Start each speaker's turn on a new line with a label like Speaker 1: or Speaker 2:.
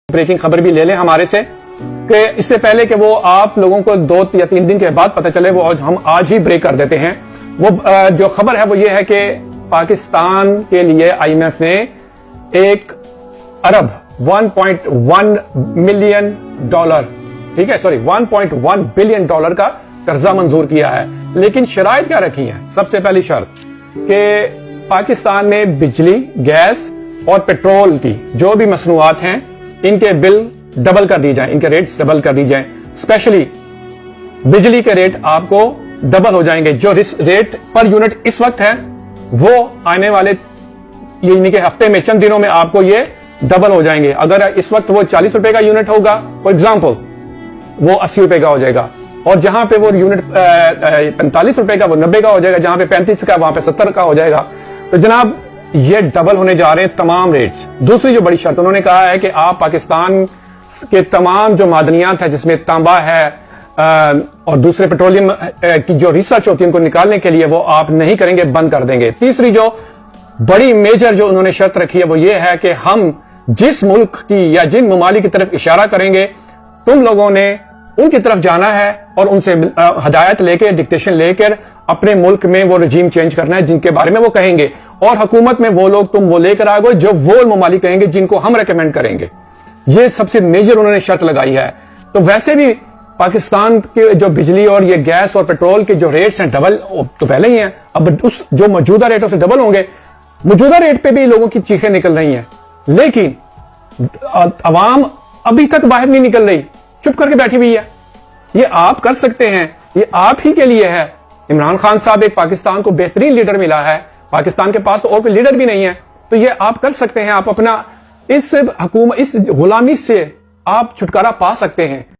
Speaker 1: Breaking خبر بھی لے لیں ہمارے سے کہ اس سے پہلے کہ وہ آپ لوگوں کو 2 یا 3 دن کے بعد پتہ چلے، وہ ہم آج ہی بریک کر دیتے ہیں۔ وہ جو خبر ہے وہ یہ ہے کہ پاکستان کے لیے آئی ایم ایف نے 1 ارب 1.1 ملین ڈالر، ٹھیک ہے، سوری 1.1 بلین ڈالر کا قرضہ منظور کیا ہے، لیکن شرائط کیا رکھی ہیں؟ سب سے پہلی شرط کہ پاکستان میں بجلی، گیس اور پیٹرول کی جو بھی مصنوعات ہیں ان کے بل ڈبل کر دی جائیں، ان کے ریٹس ڈبل کر دی جائیں۔ اسپیشلی بجلی کے ریٹ آپ کو ڈبل ہو جائیں گے۔ جو ریٹ پر یونٹ اس وقت ہے وہ آنے والے یعنی کہ ہفتے میں چند دنوں میں آپ کو یہ ڈبل ہو جائیں گے۔ اگر اس وقت وہ 40 روپے کا یونٹ ہوگا فار ایگزامپل، وہ 80 روپے کا ہو جائے گا، اور جہاں پہ وہ یونٹ 45 روپے کا وہ 90 کا ہو جائے گا، جہاں پہ 35 کا وہاں پہ 70 کا ہو جائے گا۔ تو جناب یہ ڈبل ہونے جا رہے ہیں تمام ریٹس۔ دوسری جو بڑی شرط انہوں نے کہا ہے کہ آپ پاکستان کے تمام جو معدنیات ہیں جس میں تانبا ہے اور دوسرے پیٹرولیم کی جو ریسرچ ہوتی ہے ان کو نکالنے کے لیے وہ آپ نہیں کریں گے، بند کر دیں گے۔ تیسری جو بڑی میجر جو انہوں نے شرط رکھی ہے وہ یہ ہے کہ ہم جس ملک کی یا جن ممالک کی طرف اشارہ کریں گے تم لوگوں نے ان کی طرف جانا ہے اور ان سے ہدایت لے کے ڈکٹیشن لے کر اپنے ملک میں وہ رجیم چینج کرنا ہے جن کے بارے میں وہ کہیں گے، اور حکومت میں وہ لوگ تم وہ لے کر آئے گے جو وہ ممالک کہیں گے جن کو ہم ریکمینڈ کریں گے۔ یہ سب سے میجر انہوں نے شرط لگائی ہے۔ تو ویسے بھی پاکستان کے جو بجلی اور یہ گیس اور پیٹرول کے جو ریٹس ہیں ڈبل تو پہلے ہی ہیں، اب اس جو موجودہ ریٹوں سے ڈبل ہوں گے۔ موجودہ ریٹ پہ بھی لوگوں کی چیخیں نکل رہی ہیں، لیکن عوام ابھی تک باہر نہیں نکل رہی، چپ کر کے بیٹھی ہوئی ہے۔ یہ آپ کر سکتے ہیں، یہ آپ ہی کے لیے ہے۔ عمران خان صاحب ایک پاکستان کو بہترین لیڈر ملا ہے، پاکستان کے پاس تو اور کوئی لیڈر بھی نہیں ہے، تو یہ آپ کر سکتے ہیں، آپ اپنا اس حکومت اس غلامی سے آپ چھٹکارا پا سکتے ہیں۔